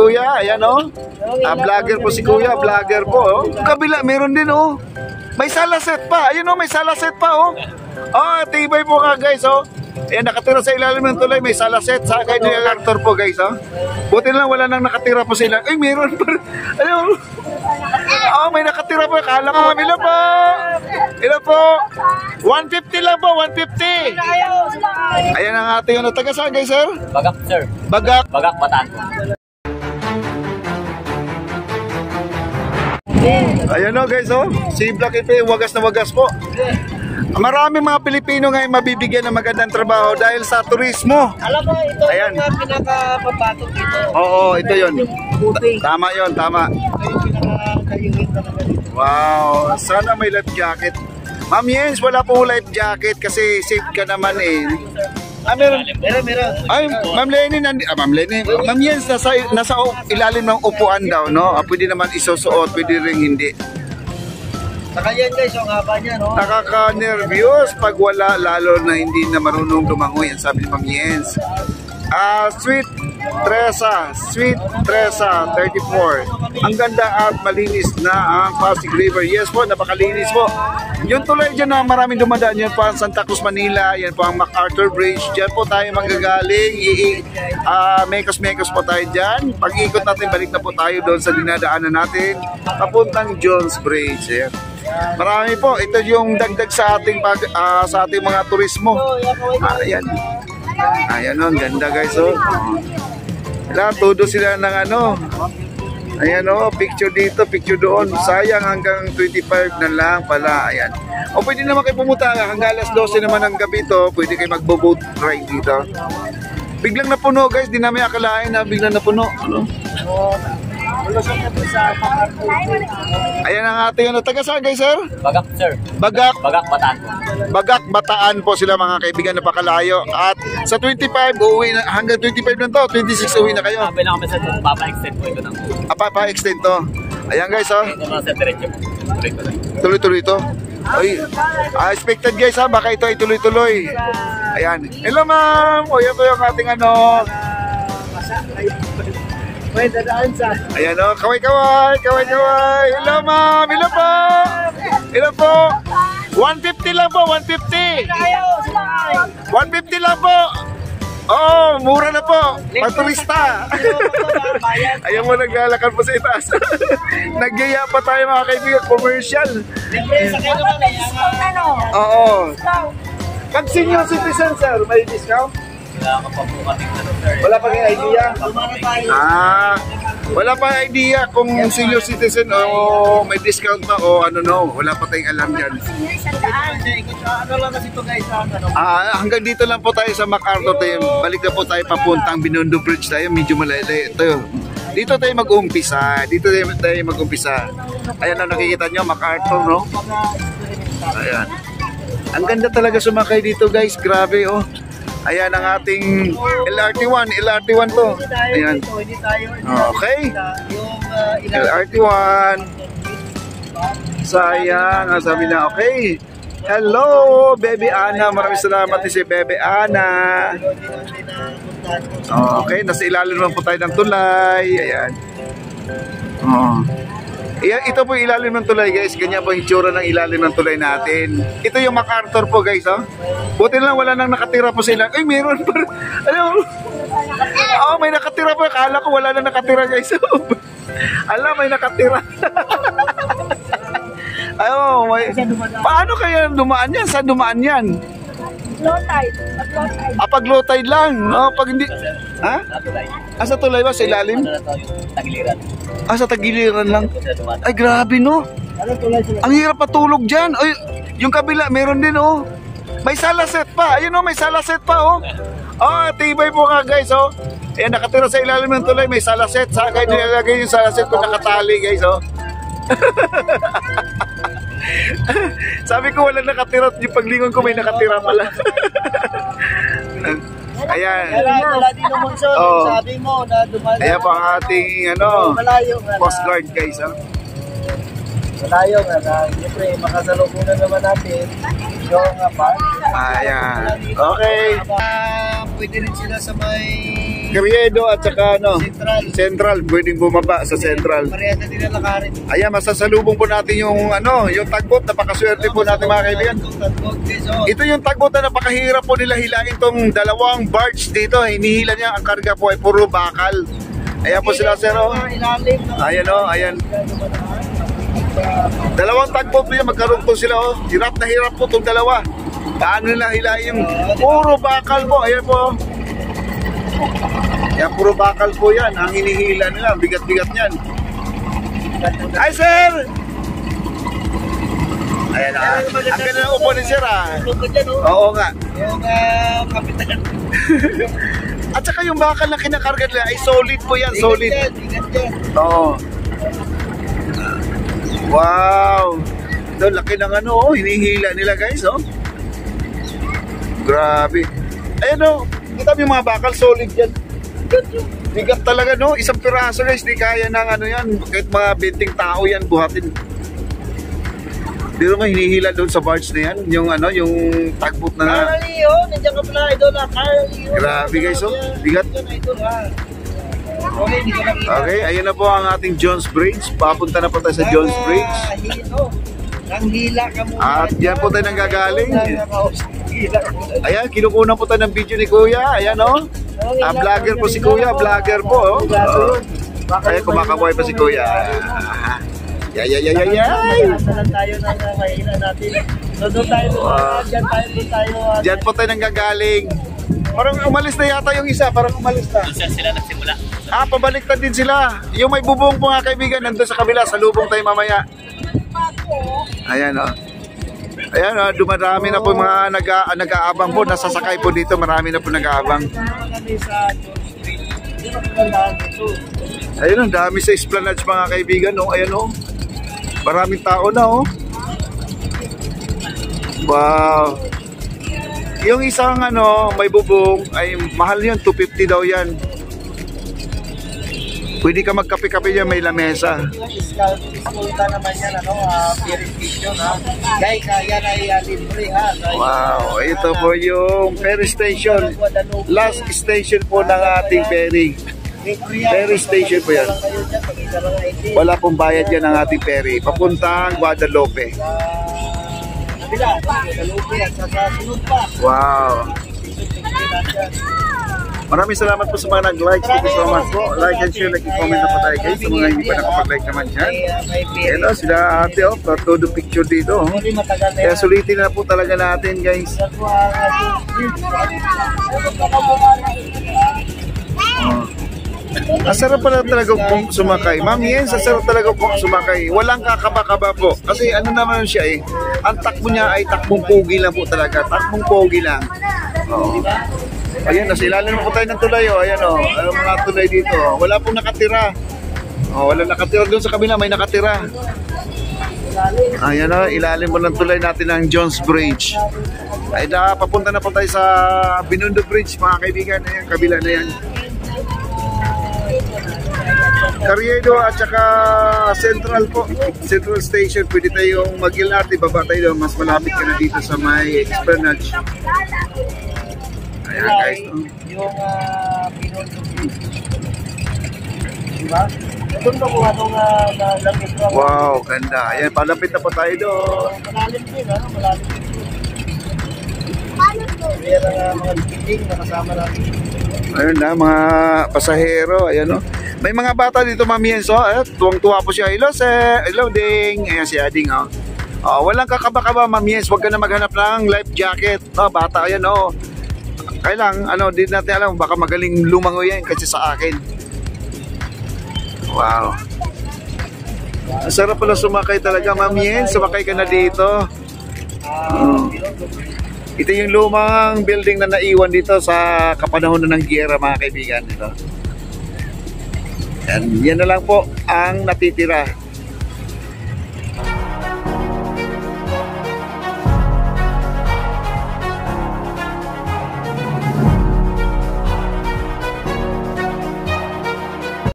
Kuya, ayan oh. Vlogger po si Kuya, vlogger po oh. Kabila, meron din oh. May salaset pa, ayun oh, may salaset pa oh. Oh, tibay po ka guys oh. Ayan, nakatira sa ilalim ng tulay, may salaset sa kay director po guys oh. Buti lang wala nang nakatira po sila. Ay, meron pa. Ayun. Oh, may nakatira po. Kala ko, ilan po? Ilan po? 150 lang po, 150. Ayan ang ating ano. Taga saan guys, sir? Bagak, sir. Bagak. Bagak, Bataan. Ayan o guys, oh. Si Black Ipe, wagas na wagas po. Maraming mga Pilipino ngayon mabibigyan ng magandang trabaho dahil sa turismo. Alam mo, ito ayan. Yung pinaka-papatok dito. Oo, ito yun. Tama yun, tama. Wow, sana may life jacket. Ma'am Jens, wala po life jacket kasi safe ka naman eh. Ah, meron. Ay, Ma'am Lenny, Ma'am Lenny. Ma'am Jens, nasa ilalim ng upuan daw, no? Pwede naman isusuot, pwede rin hindi. Saka yan guys, yung haba niya, no? Nakaka-nervyos pag wala, lalo na hindi na marunong lumangoy, ang sabi ni Ma'am Jens. Sweet Tresa 34. Ang ganda at malinis na ang Pasig River. Yes po, napakalinis po. Yung tulay dyan na maraming dumadaan, yan po ang Santa Cruz, Manila. Yan po ang MacArthur Bridge. Dyan po tayo manggagaling. Mekos po tayo dyan. Pag ikot natin, balik na po tayo doon sa dinadaanan natin. Papuntang Jones Bridge. Ayan. Marami po. Ito yung dagdag sa ating sa ating mga turismo. Ayan. Ayan o, ang ganda guys oh. Todo sila ng ano. Ayan o, picture dito, picture doon. Sayang hanggang 25 na lang pala. Ayan. O pwede naman kayo pumunta hanggang alas 12 naman ng gabi to. Pwede kayo mag-boat ride dito. Biglang napuno guys, di namin akalain na biglang napuno. Ano? Ayan ang ating ano. Taga saan guys, sir? Bagak, sir. Bagak. Bagak, Bataan. Bagak, Bataan po sila mga kaibigan, napakalayo. At sa 25, uuwi na, hanggang 25 lang to, 26 uwi na kayo. Sabi lang kami sa papa-extend po ito ng... Papa-extend to. Ayan guys, oh. Ito na sa diretso po. Tuloy-tuloy ito. Ay, expected guys ha, baka ito ay tuloy-tuloy. Ayan. Hello ma'am. O yan po yung ating ano. May dadaan sa... Ayan o, kaway-kaway. Hello ma'am, hello po. Hello po. 150 lang po, 150. 150 lang po. Oo, mura na po. Paturista. Ayan mo, naglalakad po sa itaas. Nagyaya pa tayo mga kaibigan, commercial. Oo. Pag senior citizen sir, may discount? Wala pa kayong idea? Wala pa idea kung senior citizen o may discount pa o ano no. Wala pa tayong alam dyan. Ano lang kasi ito guys? Hanggang dito lang po tayo sa MacArthur tayo. Balik na po tayo papuntang Binondo Bridge tayo. Medyo malayo ito. Dito tayo mag-umpisa. Ayan na nakikita nyo, MacArthur no. Ayan. Ang ganda talaga sumakay dito guys. Grabe oh. Ayan ang ating LRT1 to. Ayan. Okay. LRT1. Sayang. Sabi na okay. Hello, Baby Ana. Maraming salamat si Baby Ana. Okay, nasa ilalim naman po tayo ng tulay. Ayan. Ito po yung ilalim ng tulay guys. Ganyan po yung itsura ng ilalim ng tulay natin. Ito yung MacArthur po guys oh. Buti lang wala nang nakatira po sila. Ay meron pa. Ano? Oh, may nakatira po. Kala ko wala nang nakatira guys. Ala, may nakatira. Ayo, may... Paano kaya dumaan yan? Saan dumaan yan? Low tide. Pag low tide lang. Pag hindi... Ha? Sa tulay ba? Sa ilalim? Tagiliran. Sa tagiliran lang. Ay, grabe no. Ang hirap patulog dyan. Ay, yung kabila, meron din oh. May salaset pa. Ayun oh, may salaset pa oh. Oh, tibay po ka guys oh. Ayan, nakatira sa ilalim ng tulay, may salaset. Saan kayo nilalagay yung salaset kung nakatali guys oh. Sabi ko wala nakatira. Yung paglingon ko may nakatira pala. Ayan. Sabi mo na dumaan. Ayan po ang ating ano, Coast Guard guys oh. Malayo nga. Siyempre, makasalubungan naman natin yung park. Ayan. Okay. Pwede rin sila sa may Carriedo at saka ano, Central. Central, pwedeng bumaba sa Central. Parehas na din ang lakarin. Ayan, masasalubong po natin yung ano, yung tagbot. Napakaswerte po natin mga kaibigan. Ito yung tagbot na napakahirap po nila hilain tong dalawang barge dito. Hinihila niya, ang karga po ay puro bakal. Ayan po sila, sir. Oh. Ayan o, ayan. Dalawang tagbot po yan, magkarugtong sila. Oh. Hirap na hirap po itong dalawa. Paano nila hilain yung puro bakal po. Ayan po. Yan, puro bakal po yan. Ang hinihila nila, bigat-bigat niyan. Ay, sir! Ayan ah. Ang ganda ng upo ni sir ah. Oo nga. Yung kapitan. At saka yung bakal na kinakarga nila ay solid po yan, solid. Bigat yan. Oo. Wow. Ito, laki ng ano, oh. Hinihila nila guys, oh. Grabe. Ayan oh. Kita mo yung mga bakal, solid yan. Bigat talaga, no? Isang piraso guys, di kaya ng ano yan. Kahit mga 20 tao yan, buhatin. Pero nga hinihila doon sa barge na yan, yung ano, yung tagbot na. Carly, oh, nandiyan ka pala, idol na Carly. Grabe guys, oh. Bigat. Okay, hindi ka nakita. Okay, ayun na po ang ating Jones Bridge. Papunta na po tayo sa Jones Bridge. Nang hila ka muna. At yan po tayo nanggagaling. Hila ka muna. Ayan, kinukunan po tayo ng video ni Kuya. Ayan oh. Vlogger po si Kuya, vlogger po. Ayan, kumakabuhay pa si Kuya. Yay! Asalan tayo ng mahina natin. So doon tayo, dyan tayo. Diyan po tayo nanggagaling. Parang umalis na yata yung isa, parang umalis na. Doon sila nagsimula. Ah, pabaliktad din sila. Yung may bubong po nga kaibigan, nandun sa kabila, sa lubong tayo mamaya. Ayan o. Ayan o, dumadami na po mga nag-aabang po, nasasakay po dito, marami na po nag-aabang. Ayun, ang dami sa Esplanade mga kaibigan, no? Ayan o. Maraming tao na o. Wow. Yung isang ano, may bubong ay mahal yun, 250 daw yan. Pwede ka magkape-kape dyan, may lamesa. Iskulta naman yan, verification ha. Guys, yan ay libre ha. Wow, ito po yung ferry station. Last station po ng ating ferry. Ferry station po yan. Wala pong bayad yan ang ating ferry. Papuntang Guadalupe. Wow. Maraming salamat po sa mga nag-like. Thank you so much po. Like and share, like and comment na po tayo guys. Sa mga hindi pa nakapag-like naman dyan. Hello, sila ate oh. Todo picture dito oh. Kaya sulitin na po talaga natin guys. Ang sarap pala talaga pong sumakay. Ma'am Yen, sarap talaga pong sumakay. Walang kakaba-kaba po. Kasi ano naman siya eh. Ang takbo niya ay takbong pogi lang po talaga. Takbong pogi lang. Oo. Ayan, nasa ilalim po tayo ng tulay oh. Ayan oh. Ang mga tulay dito. Wala pong nakatira. Oh, wala nakatira doon sa kabila, may nakatira. Ayan oh, ilalim mo ng tulay natin ng Jones Bridge. Ay na, papunta na po tayo sa Binondo Bridge mga kaibigan. Ayan, kabila na yan. Carriedo at saka Central po. Central Station, pwede tayong mag-ilati, baba tayo, mas malapit ka na dito sa may Esplanade. Ayan guys. Yung Binondo Bridge. Diba? Doon ko kuha itong lamig. Wow, ganda. Ayan, palapit na po tayo doon. Malalim din, ano? Malalim din. Meron mga building na kasama natin. Ayun na, mga pasahero. Ayan o. May mga bata dito, Ma'am Yenso. Tuwang-tuwa po siya. Hello, sir. Hello, Ding. Ayan si Ading, oh. Walang kakaba-kaba, Ma'am Yens. Huwag ka na maghanap ng life jacket. Bata, ayan, oh. Kailang, ano, di natin alam. Baka magaling lumangoy yan kasi sa akin. Wow. Ang sarap pala sumakay talaga, Ma'am Yens. Sumakay ka na dito. Ito yung lumang building na naiwan dito sa kapanahon ng giyera, mga kaibigan. Ito. Yan na lang po ang natitira.